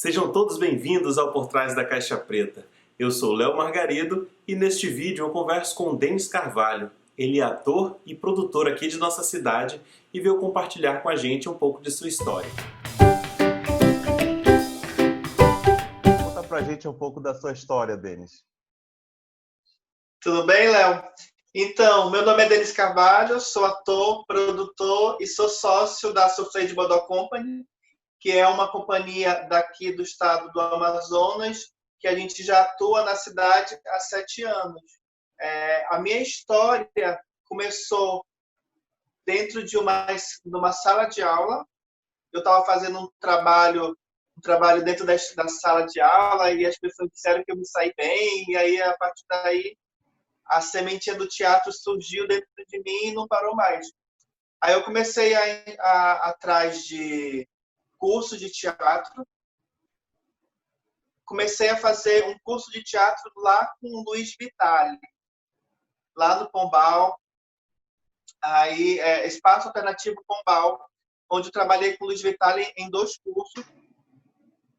Sejam todos bem-vindos ao Por Trás da Caixa Preta. Eu sou Léo Margarido e neste vídeo eu converso com o Denis Carvalho. Ele é ator e produtor aqui de nossa cidade e veio compartilhar com a gente um pouco de sua história. Conta pra gente um pouco da sua história, Denis. Tudo bem, Léo? Então, meu nome é Denis Carvalho, sou ator, produtor e sou sócio da Soufflé de Bodó Company, que é uma companhia daqui do estado do Amazonas, que a gente já atua na cidade há 7 anos. A minha história começou dentro de uma sala de aula. Eu estava fazendo um trabalho dentro da sala de aula e as pessoas disseram que eu me saí bem, e aí, a partir daí, a sementinha do teatro surgiu dentro de mim e não parou mais. Aí eu comecei atrás de curso de teatro. Comecei a fazer um curso de teatro lá com o Luiz Vitale, lá no Pombal. Aí, Espaço Alternativo Pombal, onde eu trabalhei com o Luiz Vitale em 2 cursos.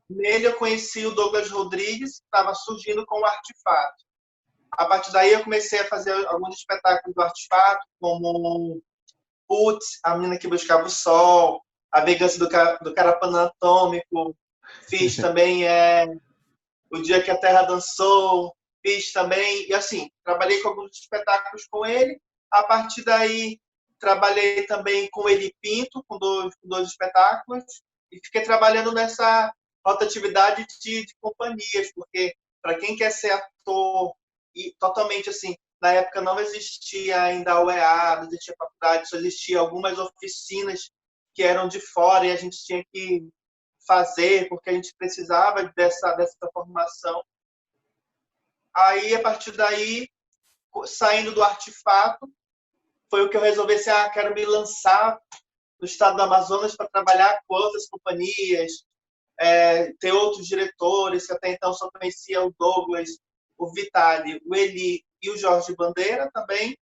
Nele eu conheci o Douglas Rodrigues, que estava surgindo com o Artefato. A partir daí eu comecei a fazer alguns espetáculos do Artefato, como Putz, A Menina que Buscava o Sol, A Vingança do Carapanã Atômico. Fiz também O Dia que a Terra Dançou. Fiz também, e assim, trabalhei com alguns espetáculos com ele. A partir daí, trabalhei também com Eli Pinto, com dois espetáculos, e fiquei trabalhando nessa rotatividade de companhias, porque para quem quer ser ator, e totalmente assim, na época não existia ainda a UEA, não existia faculdade, só existia algumas oficinas que eram de fora e a gente tinha que fazer, porque a gente precisava dessa formação. Aí, a partir daí, saindo do Artefato, foi o que eu resolvi assim, quero me lançar no estado do Amazonas para trabalhar com outras companhias, ter outros diretores, que até então só conhecia o Douglas, o Vitale, o Eli e o Jorge Bandeira também,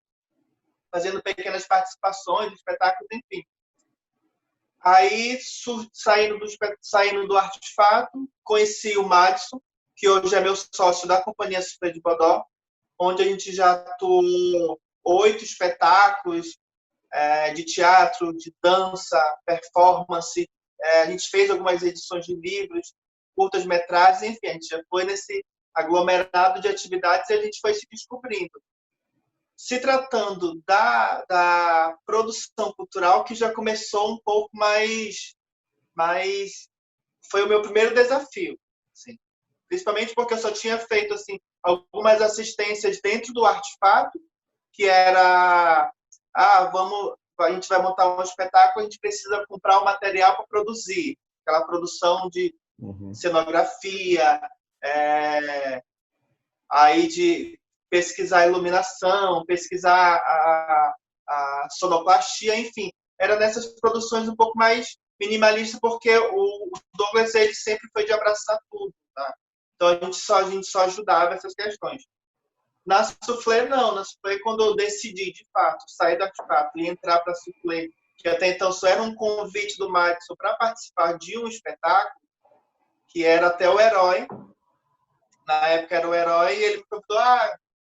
fazendo pequenas participações, espetáculos, enfim. Aí, saindo do Artefato, conheci o Madison, que hoje é meu sócio da Companhia Soufflé de Bodó, onde a gente já atuou 8 espetáculos de teatro, de dança, performance. A gente fez algumas edições de livros, curtas-metragens, enfim, a gente já foi nesse aglomerado de atividades e a gente foi se descobrindo. Se tratando da produção cultural, que já começou um pouco mais foi o meu primeiro desafio, assim. Principalmente porque eu só tinha feito assim, algumas assistências dentro do Artefato, que era a gente vai montar um espetáculo, a gente precisa comprar o material para produzir, aquela produção de cenografia, aí de pesquisar a iluminação, pesquisar a sonoplastia, enfim. Era nessas produções um pouco mais minimalistas, porque o Douglas ele sempre foi de abraçar tudo, tá? Então a gente só ajudava essas questões. Na Soufflé, não. Na Soufflé, quando eu decidi, de fato, sair da Artefato e entrar para a Soufflé, que até então só era um convite do Madison para participar de um espetáculo, que era até o Herói. Na época era o Herói, e ele me perguntou,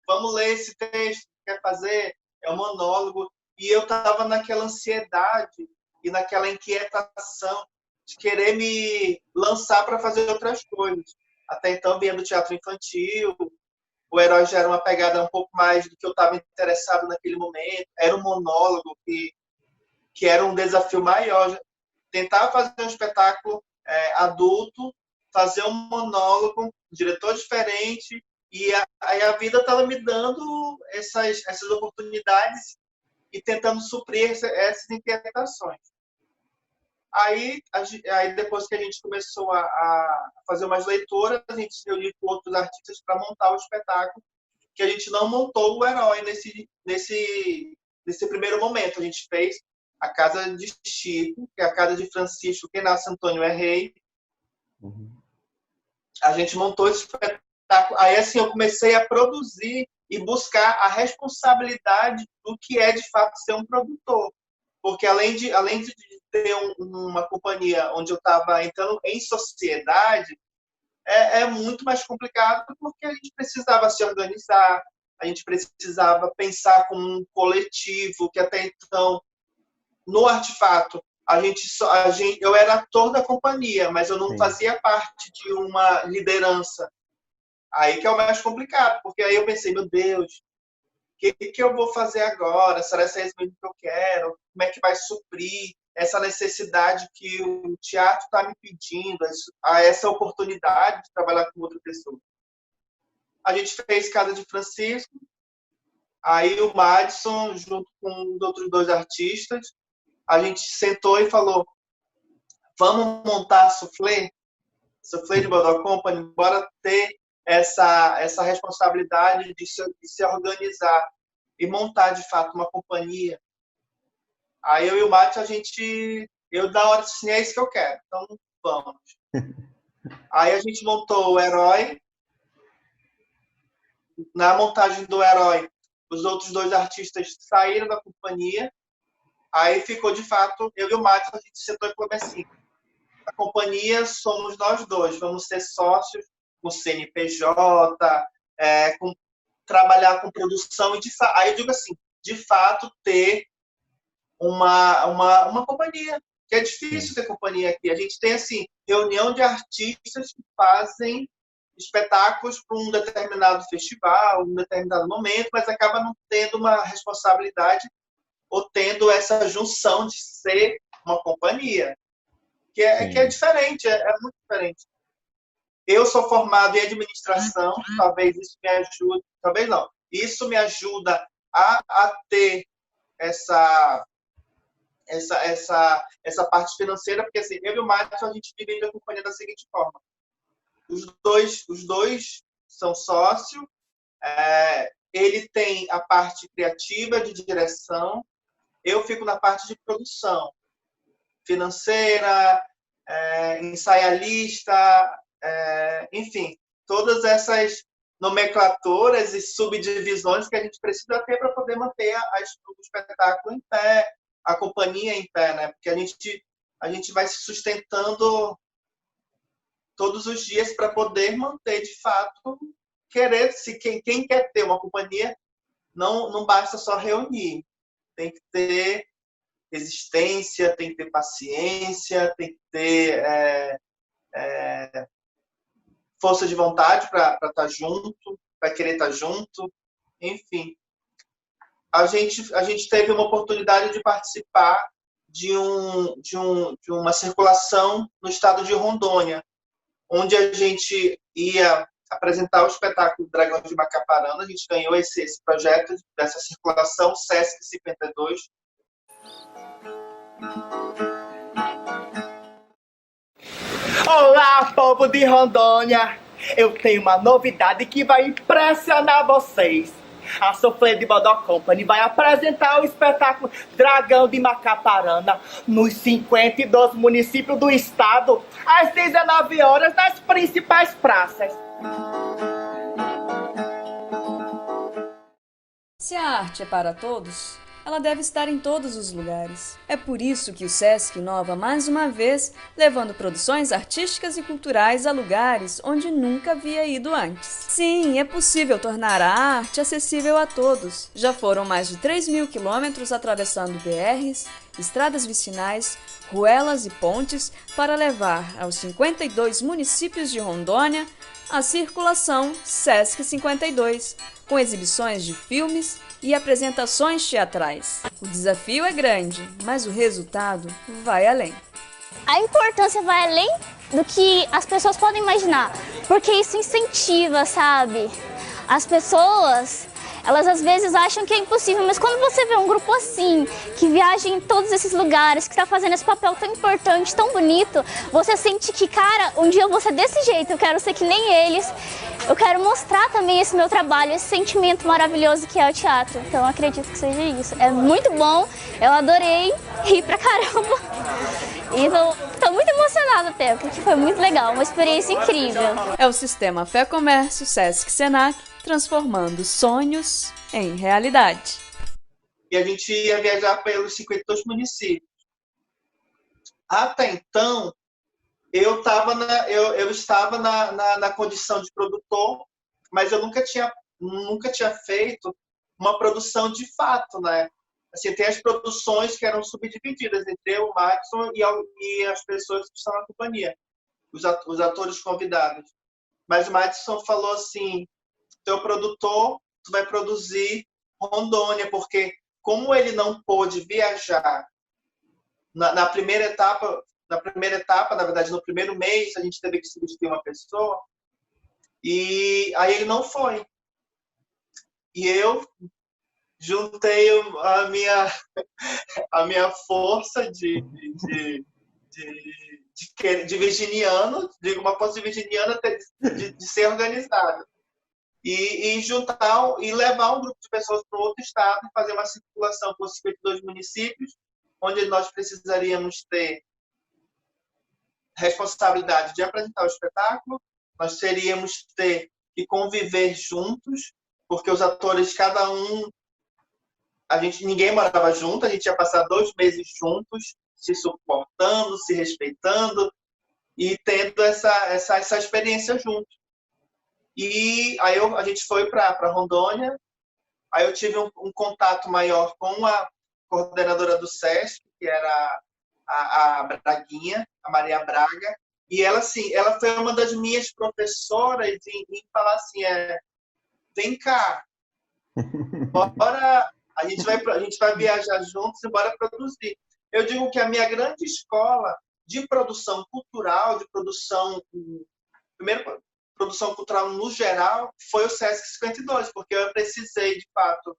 vamos ler esse texto, quer fazer? É um monólogo. E eu estava naquela ansiedade e naquela inquietação de querer me lançar para fazer outras coisas. Até então, vinha do teatro infantil, o Herói já era uma pegada um pouco mais do que eu estava interessado naquele momento. Era um monólogo que era um desafio maior. Tentar fazer um espetáculo adulto, fazer um monólogo, um diretor diferente, e aí a vida estava me dando essas oportunidades e tentando suprir essas inquietações. Aí, depois que a gente começou a fazer umas leituras, a gente se reuniu com outros artistas para montar o espetáculo, que a gente não montou o Herói nesse primeiro momento. A gente fez a Casa de Chico, que é a casa de Francisco, quem nasce Antônio é rei. A gente montou esse espetáculo. Aí, assim, eu comecei a produzir e buscar a responsabilidade do que é, de fato, ser um produtor. Porque, além de ter uma companhia onde eu estava entrando em sociedade é muito mais complicado, porque a gente precisava se organizar, a gente precisava pensar como um coletivo, que até então, no Artefato, eu era ator da companhia, mas eu não fazia parte de uma liderança. Aí que é o mais complicado, porque aí eu pensei, meu Deus, o que eu vou fazer agora? Será que é isso mesmo que eu quero? Como é que vai suprir essa necessidade que o teatro está me pedindo, essa oportunidade de trabalhar com outra pessoa? A gente fez Casa de Francisco, aí o Madison, junto com os outros 2 artistas, a gente sentou e falou, vamos montar a Soufflé de Bodó Company, bora ter essa responsabilidade de se organizar e montar, de fato, uma companhia. Aí eu e o Mate, eu da hora disse, é isso que eu quero, então vamos. Aí a gente montou o Herói. Na montagem do Herói, os outros 2 artistas saíram da companhia. Aí ficou, de fato, eu e o Mate, a gente sentou e falou assim, a companhia somos nós 2, vamos ser sócios com CNPJ, trabalhar com produção, aí eu digo assim, de fato, ter uma companhia, que é difícil ter companhia aqui. A gente tem, assim, reunião de artistas que fazem espetáculos para um determinado festival, um determinado momento, mas acaba não tendo uma responsabilidade ou tendo essa junção de ser uma companhia, que é diferente, é muito diferente. Eu sou formado em administração, talvez isso me ajude, talvez não, isso me ajuda a ter essa parte financeira, porque assim, eu e o Márcio, a gente divide a companhia da seguinte forma. Os dois são sócios, ele tem a parte criativa, de direção, eu fico na parte de produção, financeira, ensaialista, enfim, todas essas nomenclaturas e subdivisões que a gente precisa ter para poder manter o espetáculo em pé, a companhia em pé, né? Porque a gente vai se sustentando todos os dias para poder manter, de fato, quem quer ter uma companhia, não basta só reunir, tem que ter existência, tem que ter paciência, tem que ter força de vontade para estar junto, para querer estar junto, enfim. A gente teve uma oportunidade de participar de uma circulação no estado de Rondônia, onde a gente ia apresentar o espetáculo Dragão de Macaparana. A gente ganhou esse projeto dessa circulação Sesc 52. Olá, povo de Rondônia! Eu tenho uma novidade que vai impressionar vocês. A Soufflé de Bodó Company vai apresentar o espetáculo Dragão de Macaparana nos 52 municípios do estado, às 19 horas, nas principais praças. Se a arte é para todos, ela deve estar em todos os lugares. É por isso que o Sesc inova mais uma vez, levando produções artísticas e culturais a lugares onde nunca havia ido antes. Sim, é possível tornar a arte acessível a todos. Já foram mais de 3.000 quilômetros atravessando BRs, estradas vicinais, ruelas e pontes para levar aos 52 municípios de Rondônia a circulação Sesc 52, com exibições de filmes e apresentações teatrais. O desafio é grande, mas o resultado vai além. A importância vai além do que as pessoas podem imaginar, porque isso incentiva, sabe? As pessoas, elas às vezes acham que é impossível, mas quando você vê um grupo assim, que viaja em todos esses lugares, que está fazendo esse papel tão importante, tão bonito, você sente que, cara, um dia eu vou ser desse jeito, eu quero ser que nem eles. Eu quero mostrar também esse meu trabalho, esse sentimento maravilhoso que é o teatro. Então eu acredito que seja isso. É muito bom, eu adorei, ri pra caramba. E tô muito emocionada até, porque foi muito legal, uma experiência incrível. É o Sistema Fé Comércio Sesc Senac transformando sonhos em realidade. E a gente ia viajar pelos 52 municípios. Até então, eu estava na condição de produtor, mas eu nunca tinha feito uma produção de fato, né? Assim, tem as produções que eram subdivididas entre eu, o Maxon e as pessoas que estão na companhia, os atores convidados. Mas o Maxon falou assim, teu produtor, tu vai produzir Rondônia, porque como ele não pôde viajar na primeira etapa, na verdade, no primeiro mês, a gente teve que substituir uma pessoa, e aí ele não foi. E eu juntei a minha força de virginiano, digo, uma força de virginiano de ser organizado. E juntar e levar um grupo de pessoas para outro estado e fazer uma circulação por 52 municípios, onde nós precisaríamos ter responsabilidade de apresentar o espetáculo, nós teríamos ter que conviver juntos, porque os atores, cada um, ninguém morava junto, a gente ia passar 2 meses juntos, se suportando, se respeitando e tendo essa experiência junto. E aí a gente foi para Rondônia, aí eu tive um contato maior com a coordenadora do SESC, que era a Braguinha, a Maria Braga, e ela, assim, ela foi uma das minhas professoras em falar assim, vem cá, bora, a gente vai viajar juntos e bora produzir. Eu digo que a minha grande escola de produção cultural, primeiro, produção cultural no geral, foi o SESC 52, porque eu precisei, de fato,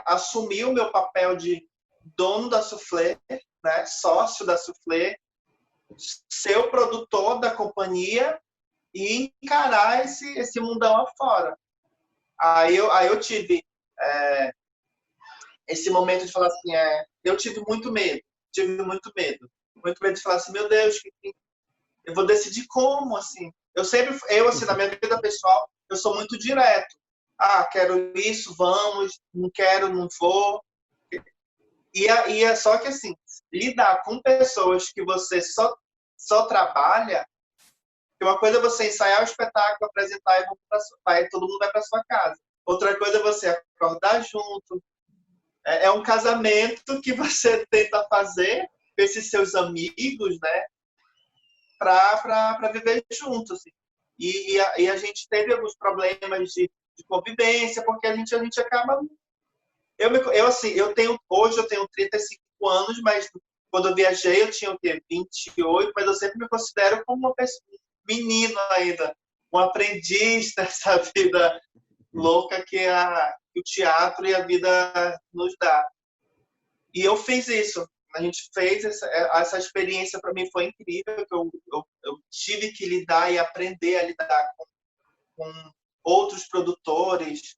assumir o meu papel de dono da Soufflé, né, sócio da Soufflé, ser o produtor da companhia e encarar esse mundão afora. Aí eu tive esse momento de falar assim, eu tive muito medo de falar assim, meu Deus, eu vou decidir como, assim. Assim, na minha vida pessoal, eu sou muito direto. Quero isso, vamos, não quero, não vou. E só que, assim, lidar com pessoas que você só trabalha, que uma coisa é você ensaiar o espetáculo, apresentar e todo mundo vai para sua casa. Outra coisa é você acordar junto. É um casamento que você tenta fazer com esses seus amigos, né? Para viver junto, assim. E a gente teve alguns problemas de convivência, porque a gente acaba... Hoje eu tenho 35 anos, mas quando eu viajei eu tinha o quê? 28, mas eu sempre me considero como uma pessoa, menino ainda, um aprendiz dessa vida louca que o teatro e a vida nos dá. E eu fiz isso. A gente fez essa experiência, para mim foi incrível, que eu tive que lidar e aprender a lidar com outros produtores,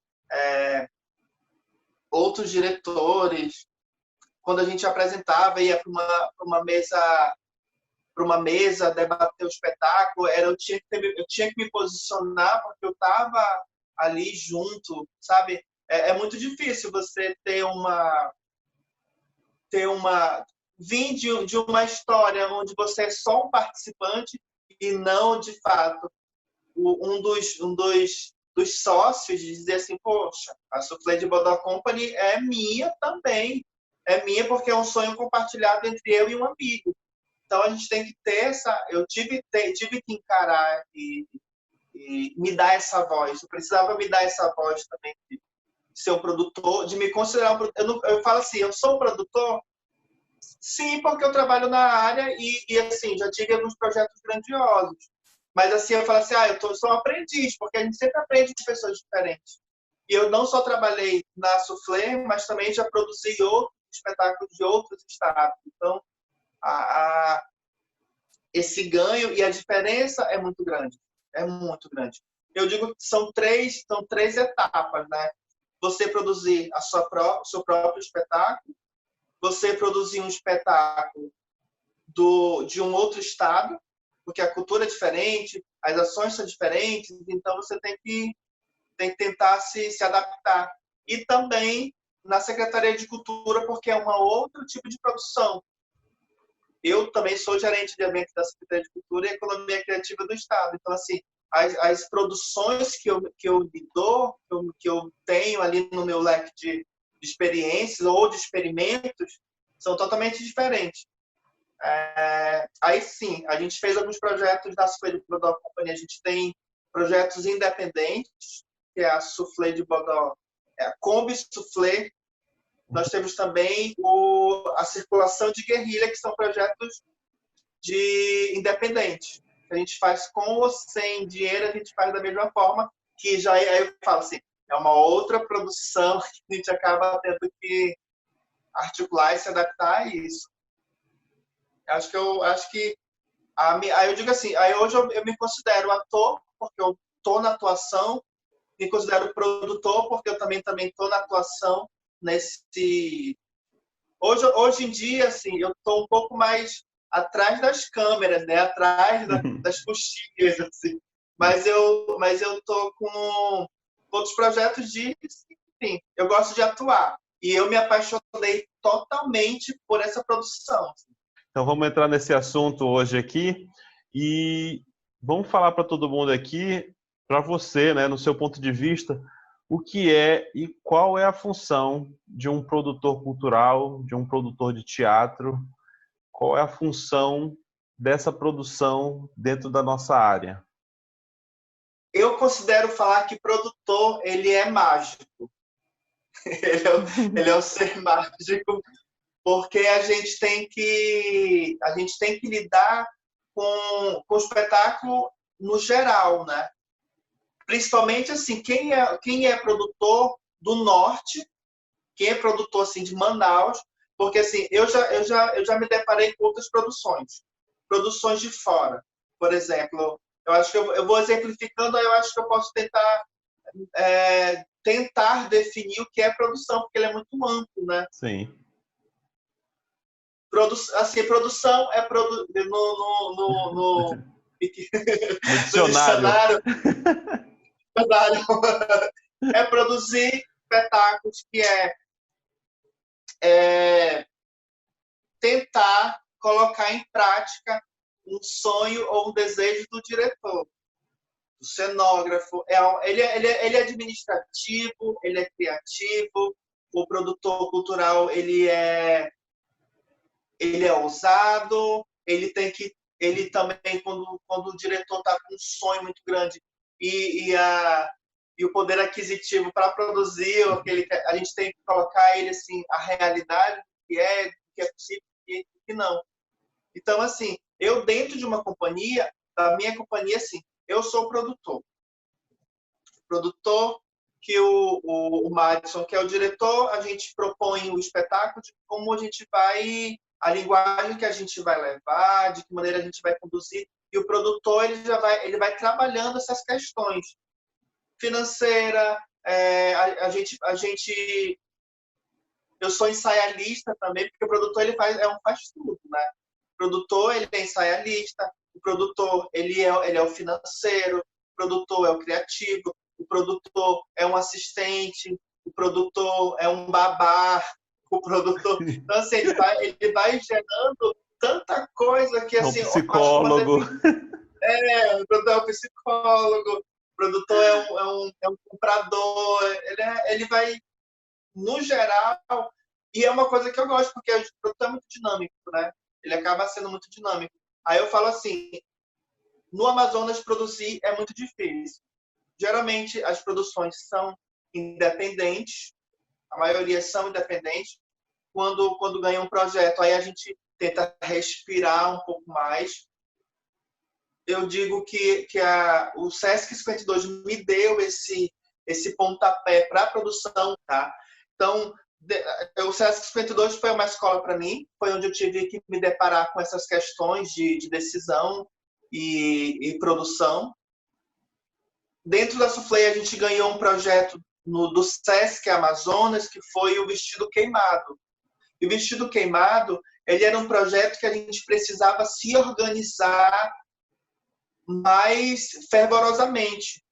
outros diretores. Quando a gente apresentava, ia para uma mesa debater o espetáculo, eu tinha que me posicionar, porque eu estava ali junto, sabe? É muito difícil você vir de uma história onde você é só um participante e não, de fato, um dos sócios, de dizer assim, poxa, a Soufflé de Bodó Company é minha também. É minha porque é um sonho compartilhado entre eu e um amigo. Então, a gente tem que ter eu tive que encarar e me dar essa voz. Eu precisava me dar essa voz também de ser um produtor, de me considerar um produtor. Eu falo assim, eu sou um produtor? Sim, porque eu trabalho na área e assim, já tive alguns projetos grandiosos. Mas assim, eu falo assim, eu sou um aprendiz, porque a gente sempre aprende com pessoas diferentes. E eu não só trabalhei na Soufflé, mas também já produzi outros espetáculos de outros estados. Então, esse ganho e a diferença é muito grande. É muito grande. Eu digo que são três etapas, né? Você produzir o seu próprio espetáculo, você produzir um espetáculo de um outro estado, porque a cultura é diferente, as ações são diferentes, então você tem que tentar se adaptar. E também na Secretaria de Cultura, porque é um outro tipo de produção. eu também sou gerente de eventos da Secretaria de Cultura e Economia Criativa do Estado. Então, assim, as produções que eu lido, que eu tenho ali no meu leque de experiências ou de experimentos, são totalmente diferentes. Aí sim, a gente fez alguns projetos da Soufflé de Bodó Company. A gente tem projetos independentes, que é a Soufflé de Bodó, a Kombi Soufflé. Nós temos também a Circulação de Guerrilha, que são projetos independentes. A gente faz com ou sem dinheiro, a gente faz da mesma forma, que já aí eu falo assim, é uma outra produção que a gente acaba tendo que articular e se adaptar a isso. Acho que aí eu digo assim, aí hoje eu me considero ator, porque eu estou na atuação, me considero produtor, porque eu também estou na atuação nesse... Hoje em dia, assim, eu estou um pouco mais atrás das câmeras, né? Atrás das coxinhas, assim. Mas eu estou com outros projetos enfim, eu gosto de atuar. E eu me apaixonei totalmente por essa produção. Então vamos entrar nesse assunto hoje aqui e vamos falar para todo mundo aqui, para você, né, no seu ponto de vista, o que é e qual é a função de um produtor cultural, de um produtor de teatro, qual é a função dessa produção dentro da nossa área? Eu considero falar que produtor, ele é mágico. Ele é um ser mágico, porque a gente tem que lidar com o espetáculo no geral, né? Principalmente assim, quem é produtor do norte, quem é produtor assim de Manaus, porque assim, eu já me deparei com outras produções de fora. Por exemplo, eu acho que eu vou exemplificando, aí eu acho que eu posso tentar definir o que é produção, porque ele é muito amplo, né? Sim. Produção é no dicionário. É produzir espetáculos, que é tentar colocar em prática um sonho ou um desejo do diretor, do cenógrafo. Ele é administrativo, ele é criativo, o produtor cultural ele é ousado, ele também, quando o diretor está com um sonho muito grande e o poder aquisitivo para produzir, a gente tem que colocar ele assim, a realidade que é possível e que não. Então, assim, eu dentro de uma companhia, da minha companhia, assim, eu sou produtor. Produtor que o Madison, que é o diretor, a gente propõe o espetáculo de como a gente vai, a linguagem que a gente vai levar, de que maneira a gente vai conduzir, e o produtor ele vai trabalhando essas questões financeira, eu sou ensaialista também, porque o produtor ele faz tudo, né? O produtor ele é ensaialista, o produtor ele é o financeiro, o produtor é o criativo, o produtor é um assistente, o produtor é um babá, o produtor... Então, assim, ele vai gerando tanta coisa que, assim... É um psicólogo. O produtor é um psicólogo, o produtor é um comprador, ele vai, no geral... E é uma coisa que eu gosto, porque o produtor é muito dinâmico, né? Ele acaba sendo muito dinâmico. Aí eu falo assim, no Amazonas produzir é muito difícil. Geralmente as produções são independentes, a maioria são independentes. Quando ganha um projeto, aí a gente tenta respirar um pouco mais. Eu digo que o Sesc 52 me deu esse pontapé para a produção, tá? Então, o Sesc 52 foi uma escola para mim, foi onde eu tive que me deparar com essas questões de decisão e produção. Dentro da Soufflé, a gente ganhou um projeto do Sesc Amazonas, que foi o Vestido Queimado. E o Vestido Queimado, ele era um projeto que a gente precisava se organizar mais fervorosamente.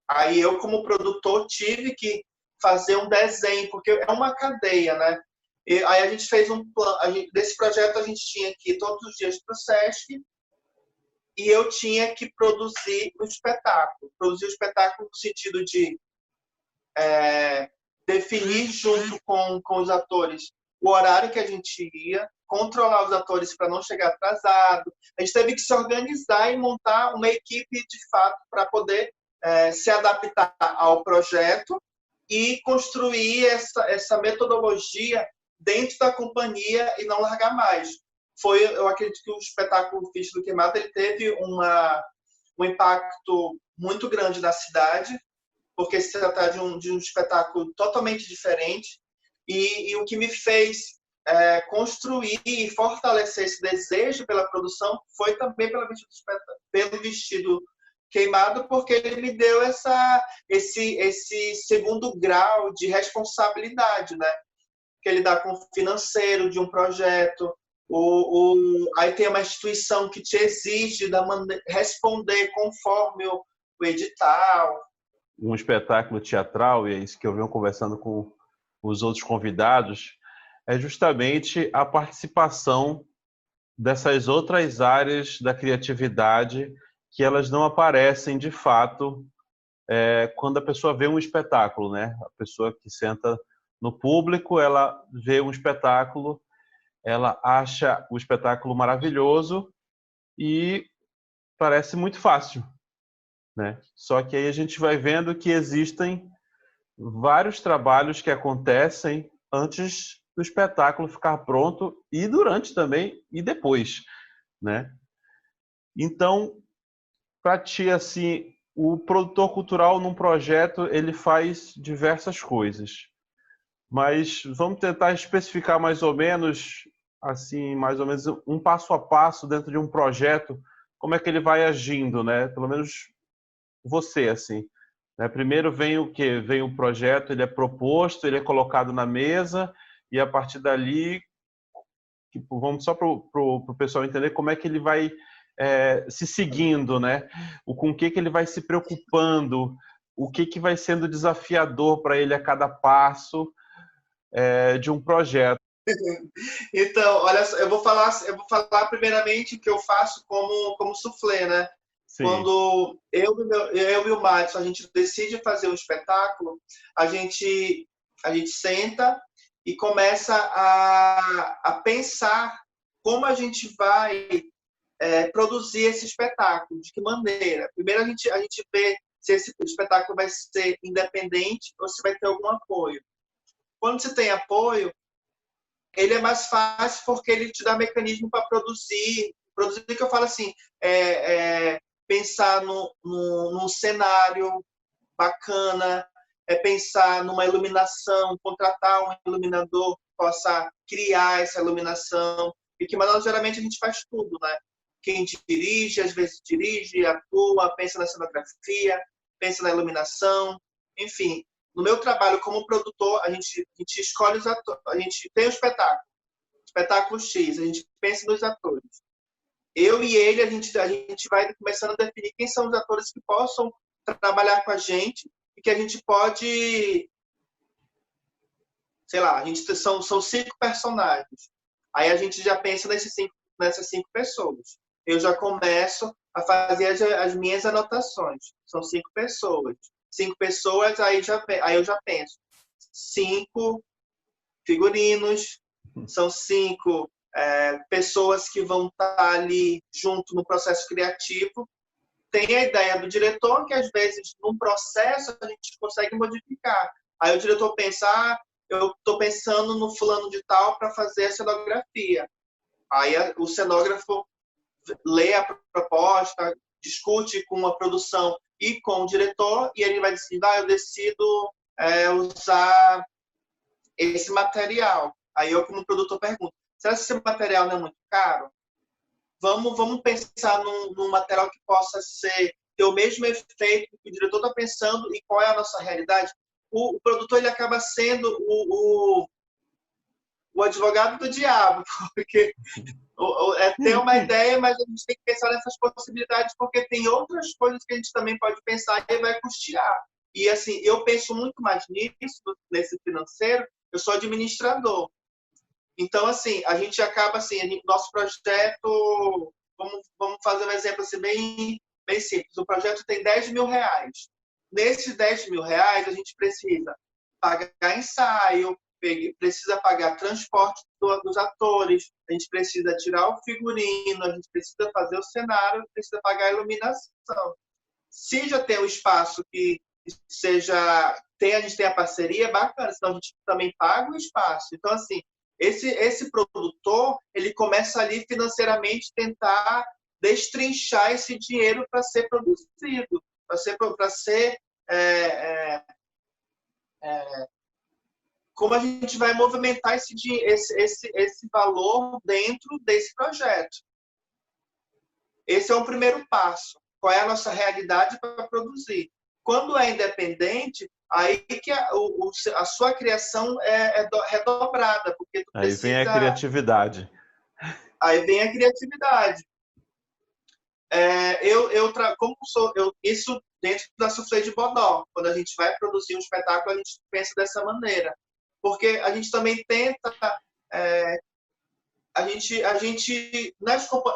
Aí eu, como produtor, tive que fazer um desenho, porque é uma cadeia, né? E aí a gente fez um plano. Desse projeto a gente tinha que ir todos os dias para o Sesc e eu tinha que produzir o espetáculo. Produzir o espetáculo no sentido de definir junto com os atores o horário que a gente ia, controlar os atores para não chegar atrasado. A gente teve que se organizar e montar uma equipe de fato para poder se adaptar ao projeto e construir essa metodologia dentro da companhia e não largar mais. Eu acredito que o espetáculo Ficha do Queimado ele teve um impacto muito grande na cidade, porque se trata de um espetáculo totalmente diferente, e o que me fez construir e fortalecer esse desejo pela produção foi também pelo vestido queimado, porque ele me deu esse segundo grau de responsabilidade, né? Que ele dá com o financeiro de um projeto, aí tem uma instituição que te exige responder conforme o edital. Um espetáculo teatral, e é isso que eu venho conversando com os outros convidados, é justamente a participação dessas outras áreas da criatividade que elas não aparecem de fato quando a pessoa vê um espetáculo, né? A pessoa que senta no público, ela vê um espetáculo, ela acha o espetáculo maravilhoso e parece muito fácil, né? Só que aí a gente vai vendo que existem vários trabalhos que acontecem antes do espetáculo ficar pronto e durante também e depois, né? Então, para ti, assim, o produtor cultural num projeto, ele faz diversas coisas. Mas vamos tentar especificar mais ou menos, assim, mais ou menos um passo a passo dentro de um projeto, como é que ele vai agindo, né? Pelo menos você, assim. Né? Primeiro vem o quê? Vem o projeto, ele é proposto, ele é colocado na mesa e a partir dali, tipo, vamos só para o pessoal entender como é que ele vai se seguindo, né? Com o que ele vai se preocupando, o que vai sendo desafiador para ele a cada passo de um projeto. Então, olha só, eu vou falar primeiramente o que eu faço como soufflé, né? Sim. Quando eu e o Madison, a gente decide fazer um espetáculo, a gente senta e começa a pensar como a gente vai produzir esse espetáculo, de que maneira. Primeiro a gente vê se esse espetáculo vai ser independente ou se vai ter algum apoio. Quando você tem apoio, ele é mais fácil porque ele te dá mecanismo para produzir. Produzir, que eu falo assim, pensar num cenário bacana, pensar numa iluminação, contratar um iluminador que possa criar essa iluminação. E que, mas geralmente a gente faz tudo, né? Quem dirige, às vezes dirige, atua, pensa na cenografia, pensa na iluminação, enfim. No meu trabalho como produtor, a gente escolhe os atores, a gente tem o espetáculo X, a gente pensa nos atores. Eu e ele, a gente vai começando a definir quem são os atores que possam trabalhar com a gente e que a gente pode, sei lá, são 5 personagens. Aí a gente já pensa nessas 5 pessoas. Eu já começo a fazer as minhas anotações. São 5 pessoas. 5 pessoas, aí eu já penso. 5 figurinos, são 5 pessoas que vão estar ali junto no processo criativo. Tem a ideia do diretor, que às vezes, num processo, a gente consegue modificar. Aí o diretor pensa, eu estou pensando no fulano de tal para fazer a cenografia. Aí o cenógrafo lê a proposta, discute com a produção e com o diretor, e ele vai decidir, eu decido usar esse material. Aí eu, como produtor, pergunto, será que esse material não é muito caro? Vamos pensar num material que possa ter o mesmo efeito que o diretor está pensando e qual é a nossa realidade. O produtor ele acaba sendo o advogado do diabo, porque tem uma ideia, mas a gente tem que pensar nessas possibilidades, porque tem outras coisas que a gente também pode pensar e vai custear. E assim, eu penso muito mais nisso, nesse financeiro, eu sou administrador. Então, assim, a gente acaba, assim, nosso projeto, vamos fazer um exemplo assim, bem simples. O projeto tem R$ 10.000. Nesses R$ 10.000, a gente precisa pagar ensaio, precisa pagar transporte dos atores, a gente precisa tirar o figurino, a gente precisa fazer o cenário, precisa pagar a iluminação. Se já tem um espaço que a gente tem a parceria, bacana, senão a gente também paga o espaço. Então, assim, esse produtor, ele começa ali financeiramente tentar destrinchar esse dinheiro para ser produzido, para ser como a gente vai movimentar esse valor dentro desse projeto. Esse é o primeiro passo. Qual é a nossa realidade para produzir? Quando é independente, aí que a sua criação é redobrada. Porque aí vem a criatividade. Aí vem a criatividade. Isso dentro da Soufflé de Bodó. Quando a gente vai produzir um espetáculo, a gente pensa dessa maneira. Porque a gente também tenta...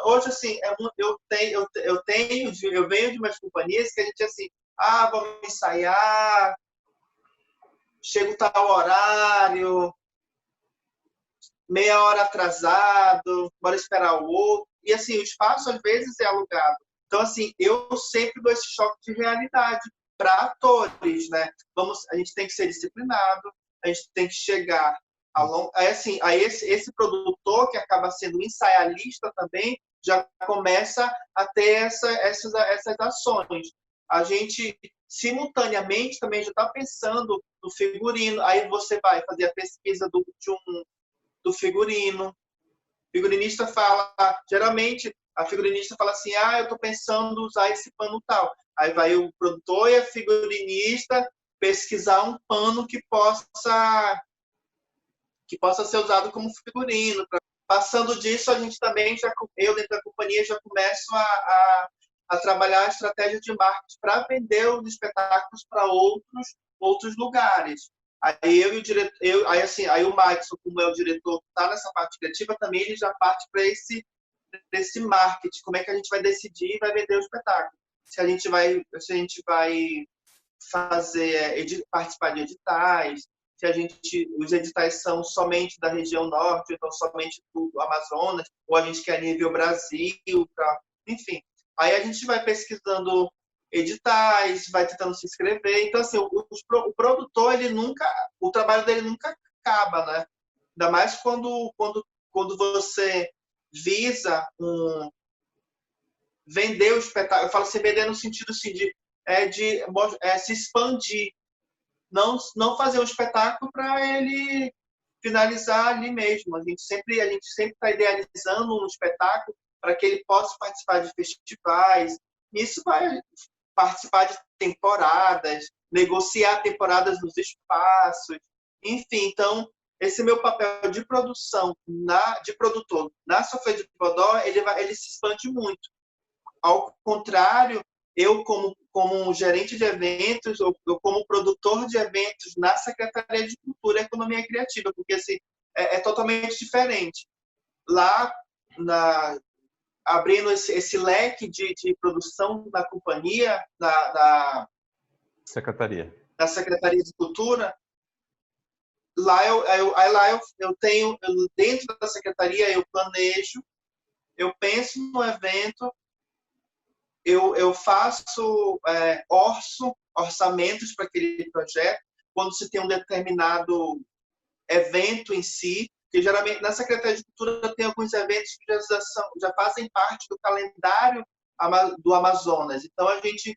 hoje, assim, eu venho de umas companhias que a gente, assim, vamos ensaiar, chega tal horário, meia hora atrasado, bora esperar o outro. E, assim, o espaço, às vezes, é alugado. Então, assim, eu sempre dou esse choque de realidade para atores, né? A gente tem que ser disciplinado, a gente tem que chegar aí esse produtor, que acaba sendo ensaialista também, já começa a ter essas ações. A gente, simultaneamente, também já está pensando no figurino. Aí você vai fazer a pesquisa do figurino. O figurinista geralmente, a figurinista fala assim, eu estou pensando em usar esse pano tal. Aí vai o produtor e a figurinista pesquisar um pano que possa ser usado como figurino. Passando disso, a gente também, eu dentro da companhia, já começo a trabalhar a estratégia de marketing para vender os espetáculos para outros lugares. Aí aí o Maxon, como é o diretor que está nessa parte criativa, também ele já parte para esse marketing. Como é que a gente vai decidir e vai vender o espetáculo? Se a gente vai participar de editais, os editais são somente da região norte, então somente do Amazonas, ou a gente quer nível Brasil, enfim. Aí a gente vai pesquisando editais, vai tentando se inscrever. Então, assim, o produtor, o trabalho dele nunca acaba, né? Ainda mais quando você visa vender o espetáculo. Eu falo assim, vender no sentido assim, de se expandir. Não fazer um espetáculo para ele finalizar ali mesmo. A gente sempre está idealizando um espetáculo para que ele possa participar de festivais. Isso vai participar de temporadas, negociar temporadas nos espaços. Enfim, então, esse meu papel de produção, de produtor na Soufflé de Bodó, ele se expande muito. Ao contrário, eu, como gerente de eventos, ou como produtor de eventos na Secretaria de Cultura e Economia Criativa, porque assim, é totalmente diferente. Lá, abrindo esse leque de produção na companhia, na Secretaria de Cultura, lá eu tenho, dentro da Secretaria, eu planejo, eu penso no evento, eu faço orçamentos para aquele projeto, quando se tem um determinado evento em si, que geralmente na Secretaria de Cultura tem alguns eventos que já fazem parte do calendário do Amazonas. Então, a gente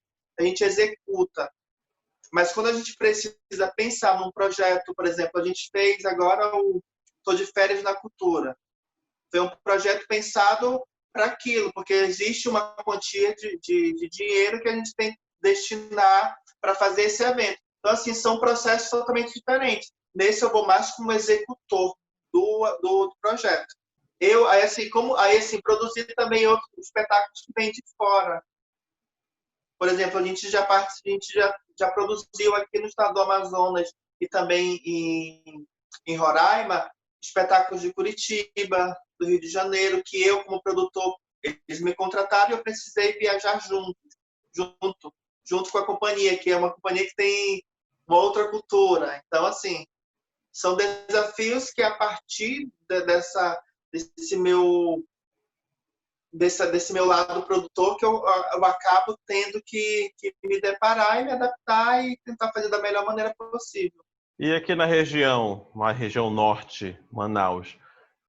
executa. Mas quando a gente precisa pensar num projeto, por exemplo, a gente fez agora o Tô de Férias na Cultura. Foi um projeto pensado para aquilo, porque existe uma quantia de dinheiro que a gente tem que destinar para fazer esse evento. Então, assim, são processos totalmente diferentes. Nesse eu vou mais como executor do projeto. Produzir também outros espetáculos que vêm de fora. Por exemplo, a gente já produziu aqui no estado do Amazonas e também em Roraima espetáculos de Curitiba, do Rio de Janeiro, que eu, como produtor, eles me contrataram e eu precisei viajar junto com a companhia, que é uma companhia que tem uma outra cultura. Então, assim, são desafios que, a partir desse meu lado produtor, que eu acabo tendo que me deparar e me adaptar e tentar fazer da melhor maneira possível. E aqui na região norte, Manaus,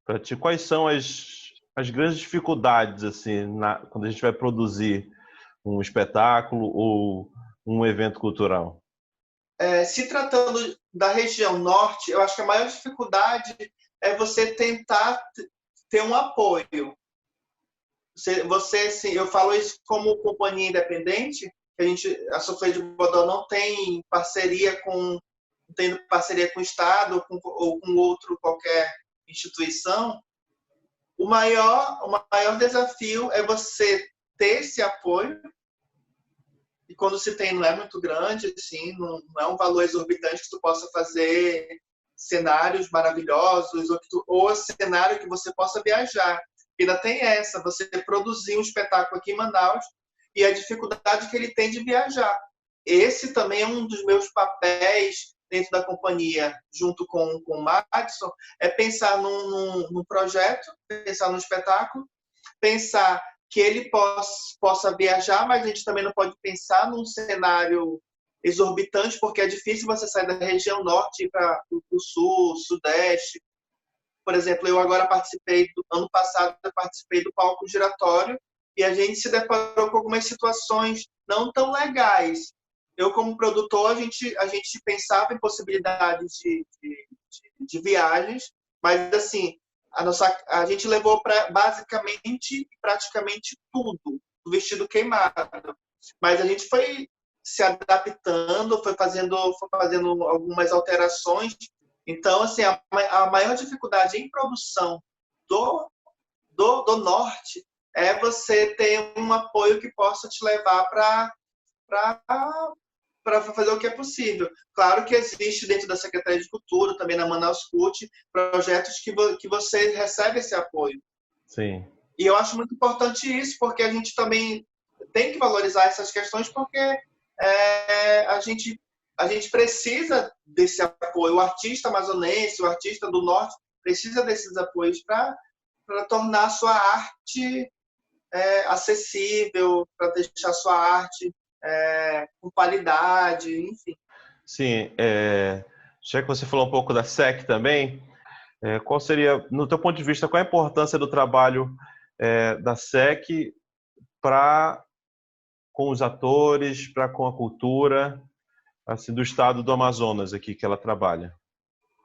para ti, quais são as grandes dificuldades assim, quando a gente vai produzir um espetáculo ou um evento cultural? Se tratando da região norte, eu acho que a maior dificuldade é você tentar ter um apoio. Sim, eu falo isso como companhia independente, a Soufflé de Bodó não tem parceria com o Estado ou com outro qualquer instituição. O maior desafio é você ter esse apoio, e quando se tem não é muito grande, assim, não é um valor exorbitante que tu possa fazer cenários maravilhosos ou cenário que você possa viajar. Ainda tem você produzir um espetáculo aqui em Manaus e a dificuldade que ele tem de viajar. Esse também é um dos meus papéis dentro da companhia, junto com o Madison, é pensar num projeto, pensar num espetáculo, pensar que ele possa viajar, mas a gente também não pode pensar num cenário exorbitante, porque é difícil você sair da região norte e ir para o sul, sudeste. Por exemplo, eu agora ano passado, eu participei do palco giratório e a gente se deparou com algumas situações não tão legais. Eu, como produtor, a gente pensava em possibilidades de viagens, mas, assim, a gente levou praticamente tudo, o vestido queimado. Mas a gente foi se adaptando, foi fazendo algumas alterações. Então, assim, a maior dificuldade em produção do norte é você ter um apoio que possa te levar para fazer o que é possível. Claro que existe dentro da Secretaria de Cultura, também na Manaus Cult, projetos que você recebe esse apoio. Sim. E eu acho muito importante isso, porque a gente também tem que valorizar essas questões, porque a gente precisa desse apoio. O artista amazonense, o artista do norte, precisa desses apoios para tornar a sua arte acessível, para deixar a sua arte com qualidade, enfim. Sim, já que você falou um pouco da SEC também, qual seria, no teu ponto de vista, qual a importância do trabalho da SEC com os atores, com a cultura, assim, do estado do Amazonas aqui que ela trabalha?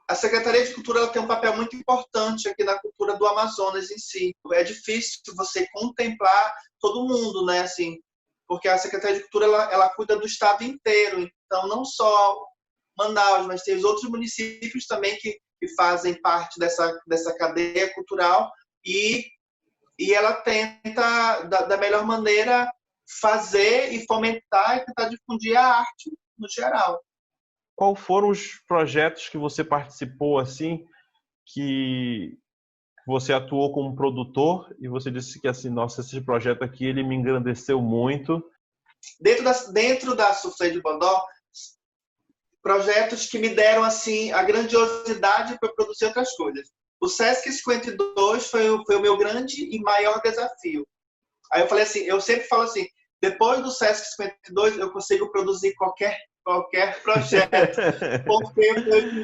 A Secretaria de Cultura ela tem um papel muito importante aqui na cultura do Amazonas em si. É difícil você contemplar todo mundo, né? Assim, porque a Secretaria de Cultura ela cuida do estado inteiro. Então, não só Manaus, mas tem os outros municípios também que fazem parte dessa cadeia cultural e ela tenta, da melhor maneira, fazer e fomentar e tentar difundir a arte no geral. Qual foram os projetos que você participou, assim, que você atuou como produtor e você disse que, assim, nossa, esse projeto aqui, ele me engrandeceu muito? Dentro da Soufflé de Bodó, projetos que me deram, assim, a grandiosidade para produzir outras coisas. O Sesc 52 foi o meu grande e maior desafio. Aí eu falei assim, eu sempre falo assim, depois do Sesc 52 eu consigo produzir qualquer projeto, porque foi o que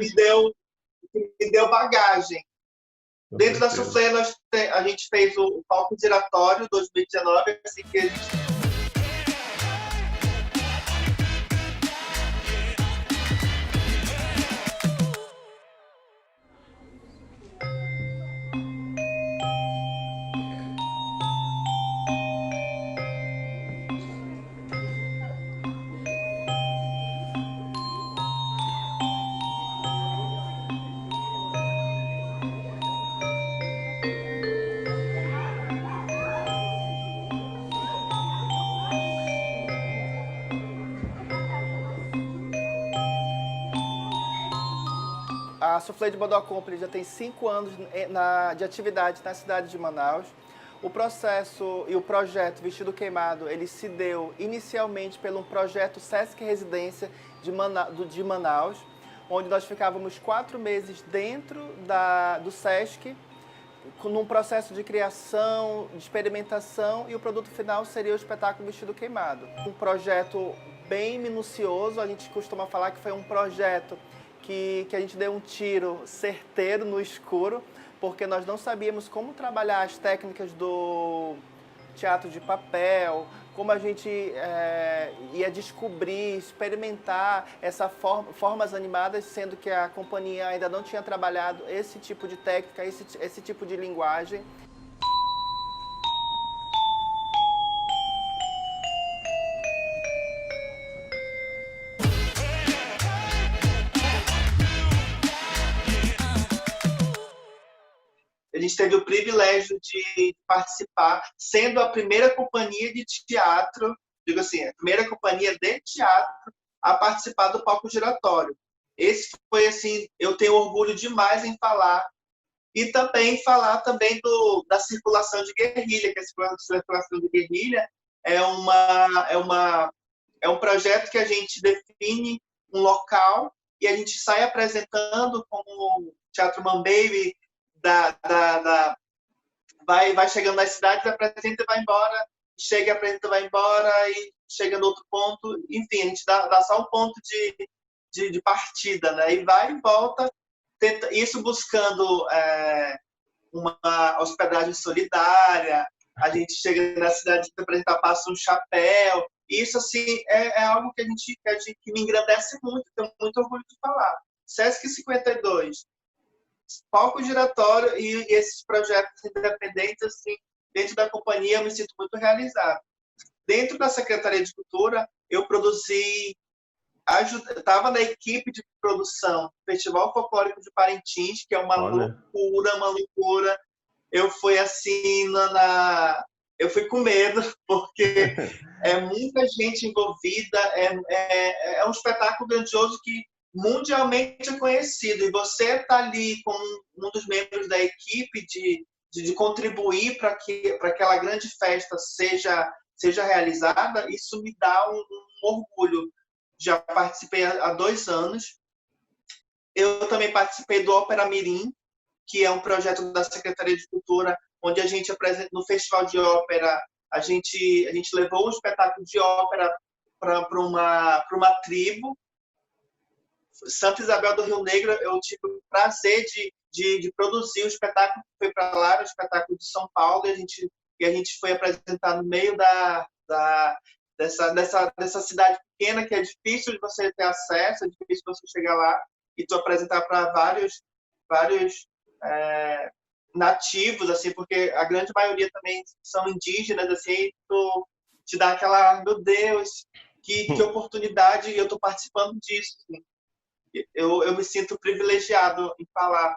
me deu bagagem. Dentro da Soufflé, a gente fez o palco giratório 2019, assim que a gente... A Soufflé de Bodó Company já tem 5 anos de atividade na cidade de Manaus. O processo e o projeto Vestido Queimado, ele se deu inicialmente pelo projeto Sesc Residência de Manaus, onde nós ficávamos 4 meses dentro do Sesc, num processo de criação, de experimentação, e o produto final seria o espetáculo Vestido Queimado. Um projeto bem minucioso, a gente costuma falar que foi um projeto que a gente deu um tiro certeiro no escuro, porque nós não sabíamos como trabalhar as técnicas do teatro de papel, como a gente ia descobrir, experimentar essas formas animadas, sendo que a companhia ainda não tinha trabalhado esse tipo de técnica, esse tipo de linguagem. A gente teve o privilégio de participar, sendo a primeira companhia de teatro, digo assim, a primeira companhia de teatro a participar do palco giratório. Esse foi, assim, eu tenho orgulho demais em falar. E também falar também da circulação de guerrilha, que a circulação de guerrilha é um projeto que a gente define um local e a gente sai apresentando como Teatro Mambaby, vai chegando nas cidades, apresenta e vai embora, chega, apresenta e vai embora, e chega no outro ponto, enfim, a gente dá só um ponto de partida, né? E vai e volta, isso buscando uma hospedagem solidária, a gente chega na cidade para apresentar, passa um chapéu, isso assim é algo que me engrandece muito, tenho muito orgulho de falar. Sesc 52, palco giratório e esses projetos independentes, assim, dentro da companhia, eu me sinto muito realizado. Dentro da Secretaria de Cultura, eu estava na equipe de produção do Festival Folclórico de Parintins, que é uma loucura. Eu fui assim, eu fui com medo, porque é muita gente envolvida, é um espetáculo grandioso que mundialmente é conhecido, e você está ali como um dos membros da equipe de contribuir para que aquela grande festa seja realizada, isso me dá um orgulho. Já participei há 2 anos. Eu também participei do Ópera Mirim, que é um projeto da Secretaria de Cultura, onde a gente apresenta no Festival de Ópera, a gente levou um espetáculo de ópera para uma tribo. Santa Isabel do Rio Negro, eu tive o prazer de produzir o espetáculo que foi para lá, o espetáculo de São Paulo, e a gente foi apresentar no meio dessa cidade pequena, que é difícil de você ter acesso, é difícil você chegar lá, e tu apresentar para vários nativos, assim, porque a grande maioria também são indígenas, assim, e tu te dá aquela, meu Deus, que oportunidade, e eu estou participando disso, assim. Eu me sinto privilegiado em falar.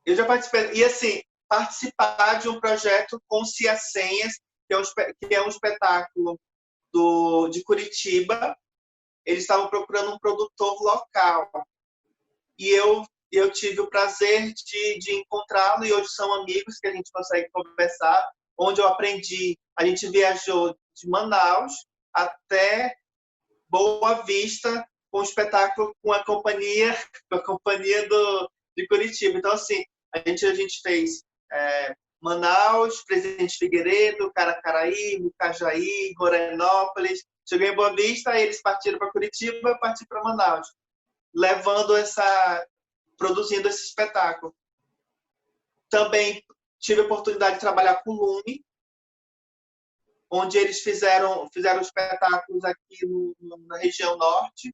Eu já participei, e assim, participar de um projeto com Ciacenhas, que é um espetáculo de Curitiba. Eles estavam procurando um produtor local. E eu tive o prazer de encontrá-lo, e hoje são amigos que a gente consegue conversar, onde eu aprendi. A gente viajou de Manaus até Boa Vista, com o espetáculo com a companhia de Curitiba. Então, assim, a gente fez Manaus, Presidente Figueiredo, Caracaraí, Mucajaí, Gorenópolis. Cheguei em Boa Vista, aí eles partiram para Curitiba, eu parti para Manaus, produzindo esse espetáculo. Também tive a oportunidade de trabalhar com o Lume, onde eles fizeram espetáculos aqui na região norte.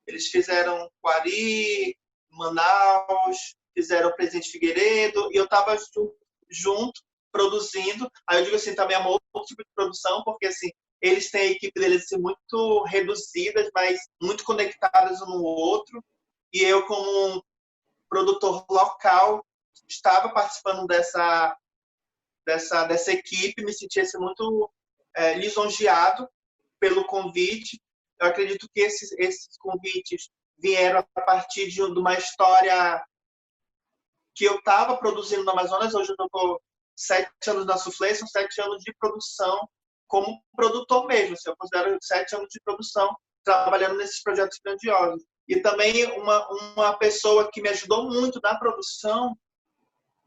Eles fizeram Quari, Manaus, fizeram Presidente Figueiredo, e eu estava junto, produzindo. Aí eu digo assim, também é um outro tipo de produção, porque assim, eles têm a equipe deles assim, muito reduzidas, mas muito conectadas um no outro. E eu, como um produtor local, estava participando dessa equipe, me sentia assim, muito lisonjeado pelo convite. Eu acredito que esses convites vieram a partir de uma história que eu estava produzindo no Amazonas. Hoje eu estou 7 anos na Soufflé, são 7 anos de produção como produtor mesmo. Assim, eu considero 7 anos de produção trabalhando nesses projetos grandiosos. E também uma pessoa que me ajudou muito na produção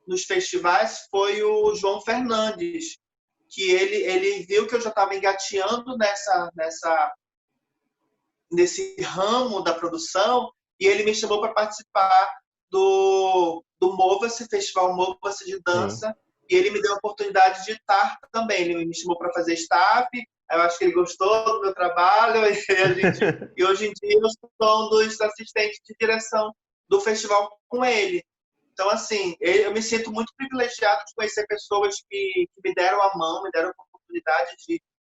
nos festivais foi o João Fernandes, que ele viu que eu já estava engateando nesse ramo da produção, e ele me chamou para participar do Mova-se, Festival Mova-se de Dança, e ele me deu a oportunidade de estar também. Ele me chamou para fazer staff, eu acho que ele gostou do meu trabalho, e hoje em dia eu sou um dos assistentes de direção do festival com ele. Então, assim, eu me sinto muito privilegiado de conhecer pessoas que me deram a mão, me deram a oportunidade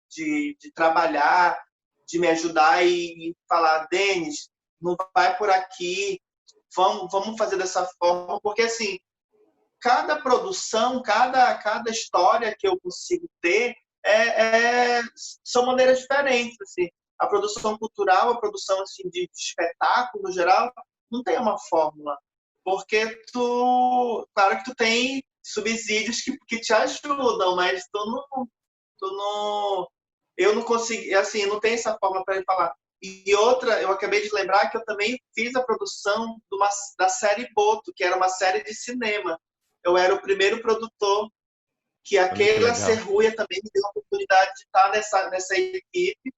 de trabalhar, de me ajudar e falar, Denis, não vai por aqui, vamos fazer dessa forma, porque, assim, cada produção, cada história que eu consigo ter são maneiras diferentes, assim. A produção cultural, a produção assim, de espetáculo, no geral, não tem uma fórmula. Porque claro que tu tem subsídios que te ajudam, mas eu não consegui, assim, não tem essa forma para ele falar. E outra, eu acabei de lembrar que eu também fiz a produção da série Boto, que era uma série de cinema. Eu era o primeiro produtor, que a Keila Serruia também me deu a oportunidade de estar nessa equipe.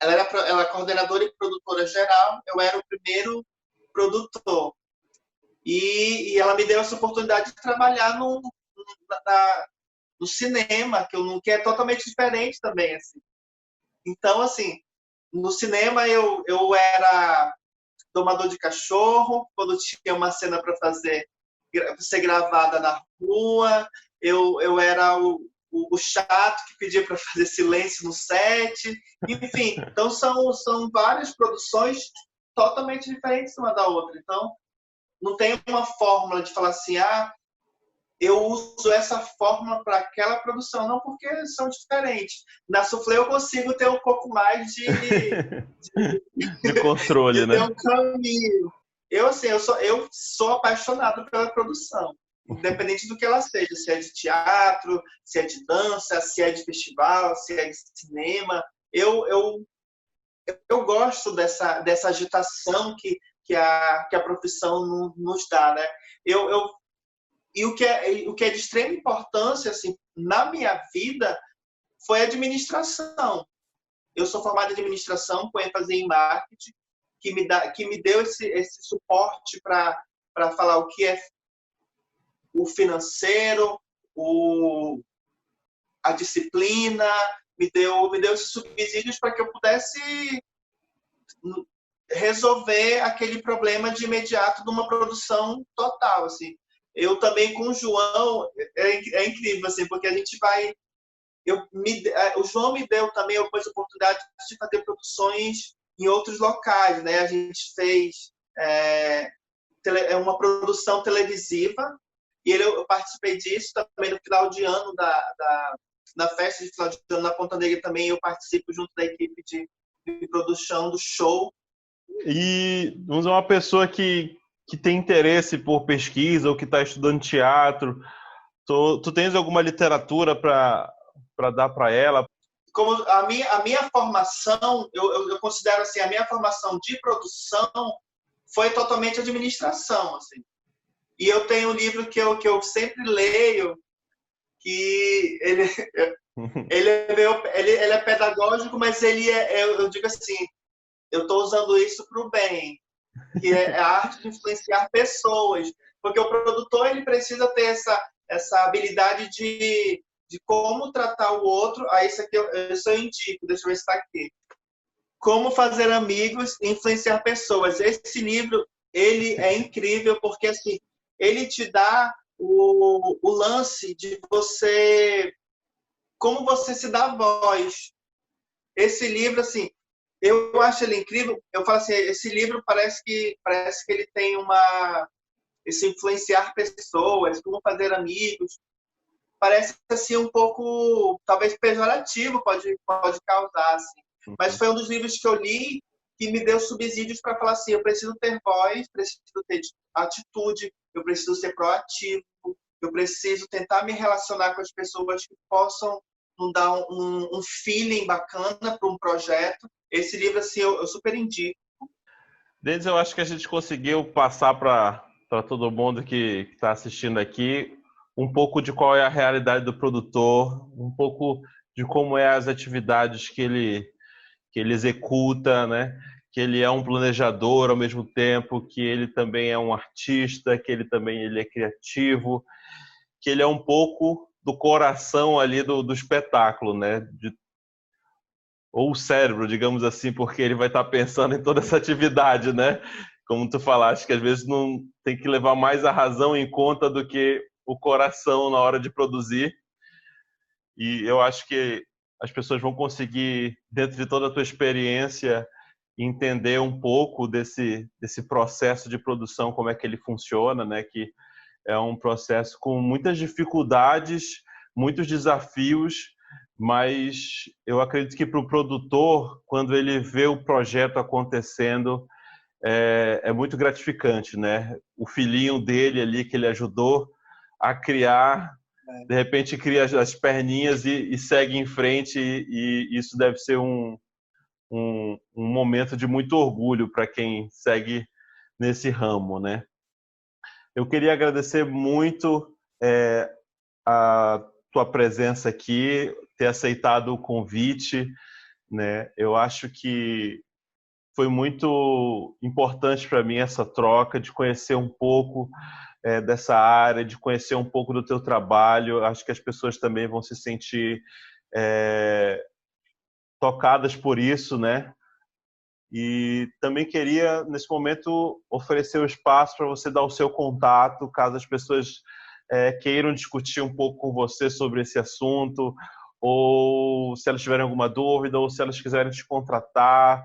Ela é coordenadora e produtora geral, eu era o primeiro produtor. E ela me deu essa oportunidade de trabalhar no cinema, que é totalmente diferente também. Assim. Então, assim, no cinema eu era domador de cachorro, quando tinha uma cena para ser gravada na rua, eu era o chato que pedia para fazer silêncio no set, enfim. Então, são várias produções totalmente diferentes uma da outra. Então, não tem uma fórmula de falar assim, eu uso essa fórmula para aquela produção. Não, porque são diferentes. Na Soufflé eu consigo ter um pouco mais de controle, de né? ter um caminho. Eu sou apaixonado pela produção. Independente do que ela seja. Se é de teatro, se é de dança, se é de festival, se é de cinema. Eu gosto dessa agitação que a profissão nos dá, né? E o que é de extrema importância, assim, na minha vida, foi a administração. Eu sou formado em administração com ênfase em marketing, que me deu esse suporte para falar o que é o financeiro, a disciplina, me deu esses subsídios para que eu pudesse resolver aquele problema de imediato de uma produção total, assim. Eu também com o João, é incrível, assim, porque a gente vai... o João me deu também algumas oportunidades de fazer produções em outros locais, né? A gente fez uma produção televisiva, e eu participei disso também no final de ano, na festa de final de ano na Ponta Negra também, eu participo junto da equipe de produção do show. E vamos dizer, uma pessoa que tem interesse por pesquisa ou que está estudando teatro, tu tens alguma literatura para dar para ela? Como a minha formação, eu considero assim, a minha formação de produção foi totalmente administração, assim. E eu tenho um livro que eu sempre leio, que ele é pedagógico, mas eu digo assim, eu estou usando isso para o bem, que é a arte de influenciar pessoas, porque o produtor ele precisa ter essa habilidade de como tratar o outro. Isso aqui eu indico, deixa eu ver se está aqui. Como fazer amigos e influenciar pessoas. Esse livro ele é incrível porque assim, ele te dá o lance de como você se dá voz. Esse livro, assim, eu acho ele incrível. Eu falo assim, esse livro parece que ele tem esse influenciar pessoas, como fazer amigos. Parece assim um pouco, talvez pejorativo, pode causar, assim. Mas foi um dos livros que eu li que me deu subsídios para falar assim, eu preciso ter voz, preciso ter atitude, eu preciso ser proativo, eu preciso tentar me relacionar com as pessoas que possam nos dar um feeling bacana para um projeto. Esse livro, assim, eu super indico. Denis, eu acho que a gente conseguiu passar para todo mundo que está assistindo aqui um pouco de qual é a realidade do produtor, um pouco de como é as atividades que ele executa, né? Que ele é um planejador ao mesmo tempo, que ele também é um artista, que ele é criativo, que ele é um pouco do coração ali do espetáculo, né? Ou o cérebro, digamos assim, porque ele vai estar pensando em toda essa atividade, né? Como tu falaste, que às vezes não tem que levar mais a razão em conta do que o coração na hora de produzir. E eu acho que as pessoas vão conseguir, dentro de toda a tua experiência, entender um pouco desse processo de produção, como é que ele funciona, né? Que é um processo com muitas dificuldades, muitos desafios, mas eu acredito que para o produtor, quando ele vê o projeto acontecendo, é muito gratificante, né? O filhinho dele ali que ele ajudou a criar, de repente cria as perninhas e segue em frente, e isso deve ser um momento de muito orgulho para quem segue nesse ramo, né? Eu queria agradecer muito a tua presença aqui, ter aceitado o convite, né? Eu acho que foi muito importante para mim essa troca, de conhecer um pouco dessa área, de conhecer um pouco do teu trabalho. Acho que as pessoas também vão se sentir tocadas por isso, né? E também queria, nesse momento, oferecer o espaço para você dar o seu contato, caso as pessoas queiram discutir um pouco com você sobre esse assunto, ou se elas tiverem alguma dúvida, ou se elas quiserem te contratar,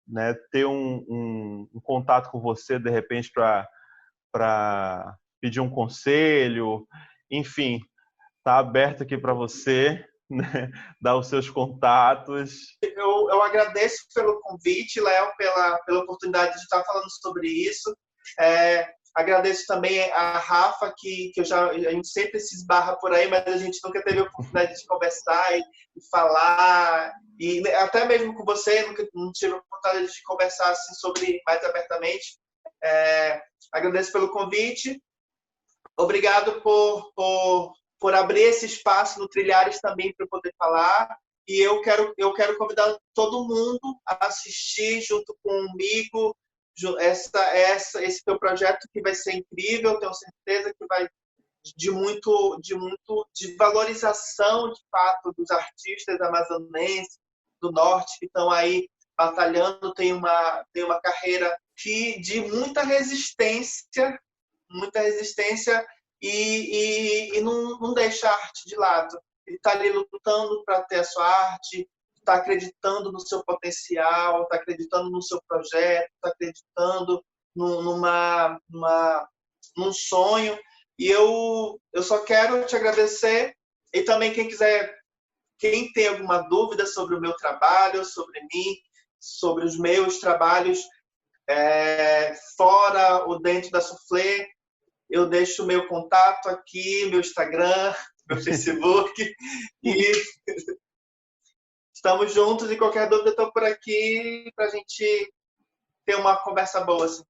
né, ter um contato com você, de repente, para pedir um conselho. Enfim, está aberto aqui para você, né, dar os seus contatos. Eu agradeço pelo convite, Léo, pela oportunidade de estar falando sobre isso. Agradeço também a Rafa, que a gente sempre se esbarra por aí, mas a gente nunca teve a oportunidade de conversar e falar. E até mesmo com você, nunca não tive a oportunidade de conversar assim, sobre mais abertamente. Agradeço pelo convite. Obrigado por abrir esse espaço no Trilhares também para poder falar. E eu quero convidar todo mundo a assistir junto comigo esse teu projeto, que vai ser incrível. Tenho certeza que vai de valorização, de fato, dos artistas amazonenses do norte que estão aí batalhando. Tem uma carreira de muita resistência e não deixa a arte de lado. Ele está ali lutando para ter a sua arte, está acreditando no seu potencial, está acreditando no seu projeto, está acreditando num sonho. E eu só quero te agradecer. E também quem tem alguma dúvida sobre o meu trabalho, sobre mim, sobre os meus trabalhos fora ou dentro da Soufflé, eu deixo o meu contato aqui, meu Instagram, meu Facebook. E estamos juntos, e qualquer dúvida estou por aqui para a gente ter uma conversa boa. Assim.